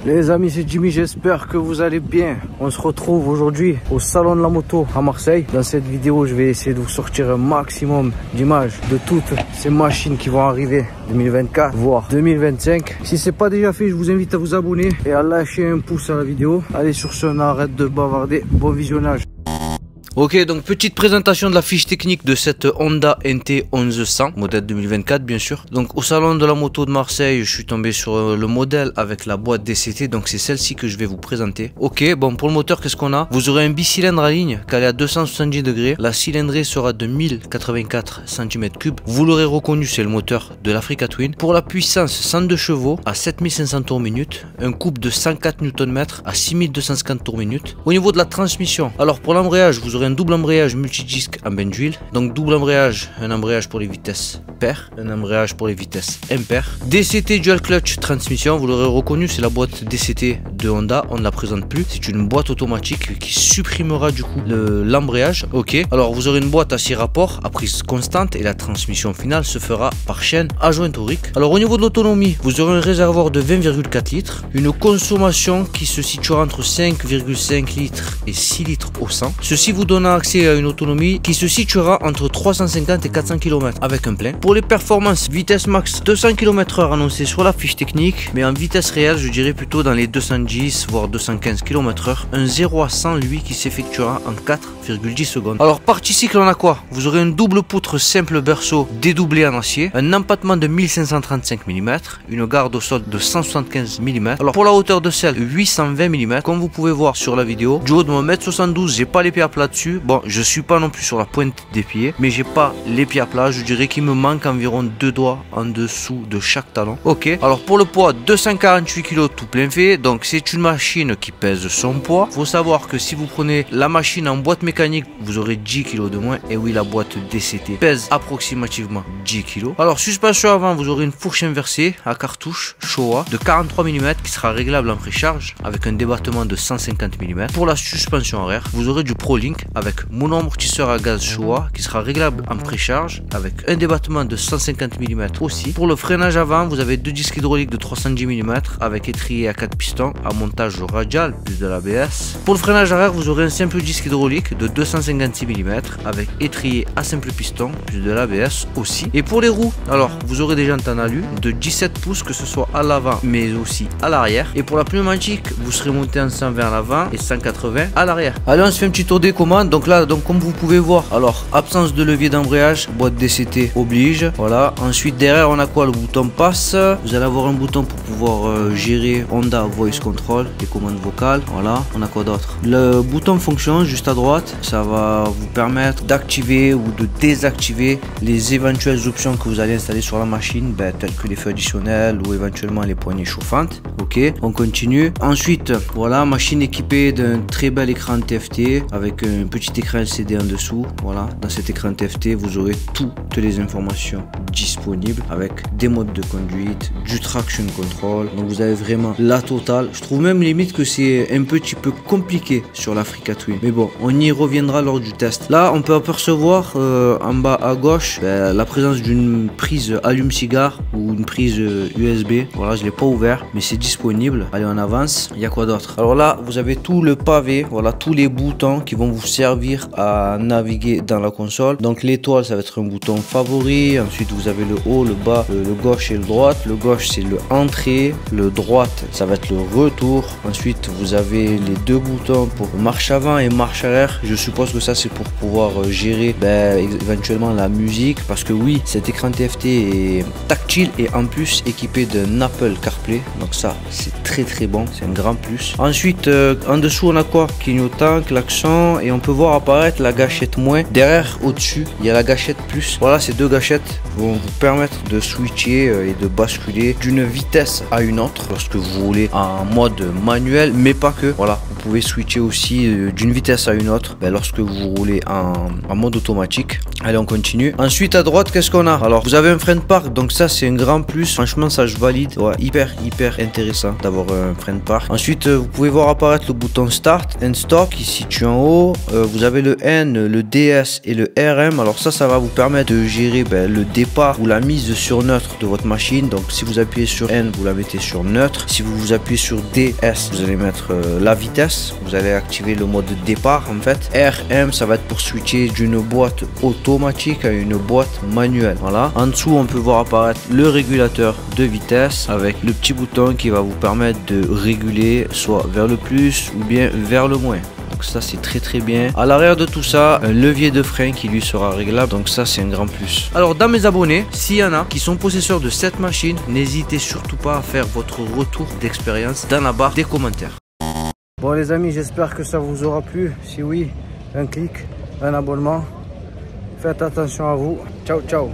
Les amis, c'est Jimmy, j'espère que vous allez bien. On se retrouve aujourd'hui au salon de la moto à Marseille. Dans cette vidéo, je vais essayer de vous sortir un maximum d'images de toutes ces machines qui vont arriver 2024, voire 2025. Si c'est pas déjà fait, je vous invite à vous abonner et à lâcher un pouce à la vidéo. Allez, sur ce, on arrête de bavarder. Bon visionnage. Ok, donc petite présentation de la fiche technique de cette Honda NT 1100, modèle 2024 bien sûr. Donc au salon de la moto de Marseille, je suis tombé sur le modèle avec la boîte DCT, donc c'est celle-ci que je vais vous présenter. Ok, bon pour le moteur, qu'est-ce qu'on a? Vous aurez un bicylindre à ligne calé à 270 degrés. La cylindrée sera de 1084 cm3. Vous l'aurez reconnu, c'est le moteur de l'Africa Twin. Pour la puissance, 102 chevaux à 7500 tours minute, un couple de 104 Nm à 6250 tours minute. Au niveau de la transmission, alors pour l'embrayage, vous aurez un double embrayage multidisque en bain d'huile. Donc double embrayage, un embrayage pour les vitesses paires, un embrayage pour les vitesses impaires. DCT dual clutch transmission, vous l'aurez reconnu, c'est la boîte DCT de Honda, on ne la présente plus. C'est une boîte automatique qui supprimera du coup l'embrayage. Ok, alors vous aurez une boîte à 6 rapports à prise constante et la transmission finale se fera par chaîne à jointe aurique. Alors au niveau de l'autonomie, vous aurez un réservoir de 20,4 litres, une consommation qui se situera entre 5,5 litres et 6 litres au 100. Ceci vous donne accès à une autonomie qui se situera entre 350 et 400 km avec un plein. Pour les performances, vitesse max 200 km/h annoncée sur la fiche technique, mais en vitesse réelle, je dirais plutôt dans les 210 voire 215 km/h. Un 0 à 100 lui qui s'effectuera en 4,10 secondes. Alors partie cycle, on a quoi? Vous aurez une double poutre simple berceau dédoublée en acier, un empattement de 1535 mm, une garde au sol de 175 mm. Alors pour la hauteur de selle, 820 mm. Comme vous pouvez voir sur la vidéo, du haut de mon 1m72, j'ai pas les pieds à plat dessus. Bon, je suis pas non plus sur la pointe des pieds, mais j'ai pas les pieds à plat. Je dirais qu'il me manque environ 2 doigts en dessous de chaque talon. Ok, alors pour le poids, 248 kg tout plein fait. Donc c'est une machine qui pèse son poids. Faut savoir que si vous prenez la machine en boîte mécanique, vous aurez 10 kg de moins. Et oui, la boîte DCT pèse approximativement 10 kg. Alors suspension avant, vous aurez une fourche inversée à cartouche Showa de 43 mm qui sera réglable en précharge avec un débattement de 150 mm. Pour la suspension arrière, vous aurez du ProLink avec mono-amortisseur à gaz Showa qui sera réglable en précharge avec un débattement de 150 mm aussi. Pour le freinage avant, vous avez deux disques hydrauliques de 310 mm avec étrier à 4 pistons à montage radial plus de l'ABS. Pour le freinage arrière, vous aurez un simple disque hydraulique de 256 mm avec étrier à simple piston plus de l'ABS aussi. Et pour les roues, alors vous aurez des jantes en alu de 17 pouces que ce soit à l'avant mais aussi à l'arrière. Et pour la pneumatique, vous serez monté en 120 à l'avant et 180 à l'arrière. Allez, on se fait un petit tour des commandes. Donc là, comme vous pouvez voir, alors absence de levier d'embrayage, boîte DCT oblige. Voilà. Ensuite derrière, on a quoi? Le bouton passe. Vous allez avoir un bouton pour pouvoir gérer Honda Voice Control, les commandes vocales. Voilà. On a quoi d'autre? Le bouton fonction juste à droite, ça va vous permettre d'activer ou de désactiver les éventuelles options que vous allez installer sur la machine, telles que les feux additionnels ou éventuellement les poignées chauffantes. Ok, on continue. Ensuite, voilà, machine équipée d'un très bel écran TFT avec un petit écran LCD en dessous. Voilà, dans cet écran TFT, vous aurez toutes les informations disponibles avec des modes de conduite, du traction control. Donc vous avez vraiment la totale. Je trouve même limite que c'est un petit peu compliqué sur l'Africa Twin. Mais bon, on y reviendra lors du test. Là, on peut apercevoir en bas à gauche la présence d'une prise allume-cigare ou une prise USB. Voilà, je l'ai pas ouvert, mais c'est disponible. Allez, on avance. Il y a quoi d'autre? Alors là, vous avez tout le pavé. Voilà, tous les boutons qui vont vous servir à naviguer dans la console. Donc l'étoile, ça va être un bouton favori. Ensuite, vous avez le haut, le bas, le gauche et le droite. Le gauche, c'est le entrée. Le droite, ça va être le retour. Ensuite, vous avez les deux boutons pour marche avant et marche arrière. Je suppose que ça, c'est pour pouvoir gérer éventuellement la musique. Parce que oui, cet écran TFT est tactile et en plus équipé d'un Apple CarPlay. Donc ça, c'est très bon. C'est un grand plus. Ensuite, en dessous, on a quoi? Clignotant, klaxon. Et on peut voir apparaître la gâchette moins. Derrière, au-dessus, il y a la gâchette plus. Voilà, ces deux gâchettes vont vous permettre de switcher et de basculer d'une vitesse à une autre lorsque vous roulez en mode manuel, mais pas que. Voilà, vous pouvez switcher aussi d'une vitesse à une autre lorsque vous roulez en mode automatique. Allez, on continue. Ensuite, à droite, qu'est-ce qu'on a? Alors, vous avez un frein de parc, donc ça, c'est un grand plus. Franchement, ça, je valide. Ouais, hyper intéressant d'avoir un frein de parc. Ensuite, vous pouvez voir apparaître le bouton Start and Stop qui se situe en haut. Vous avez le N, le DS et le RM. Alors ça va vous permettre de gérer le dépôt départ, vous la mise sur neutre de votre machine. Donc si vous appuyez sur N, vous la mettez sur neutre. Si vous appuyez sur DS, vous allez mettre la vitesse. Vous allez activer le mode départ en fait. RM, ça va être pour switcher d'une boîte automatique à une boîte manuelle. Voilà. En dessous, on peut voir apparaître le régulateur de vitesse avec le petit bouton qui va vous permettre de réguler soit vers le plus ou bien vers le moins. Donc ça c'est très bien. À l'arrière de tout ça, un levier de frein qui lui sera réglable. Donc ça c'est un grand plus. Alors dans mes abonnés, s'il y en a qui sont possesseurs de cette machine, n'hésitez surtout pas à faire votre retour d'expérience dans la barre des commentaires. Bon les amis, j'espère que ça vous aura plu. Si oui, un clic, un abonnement. Faites attention à vous. Ciao ciao.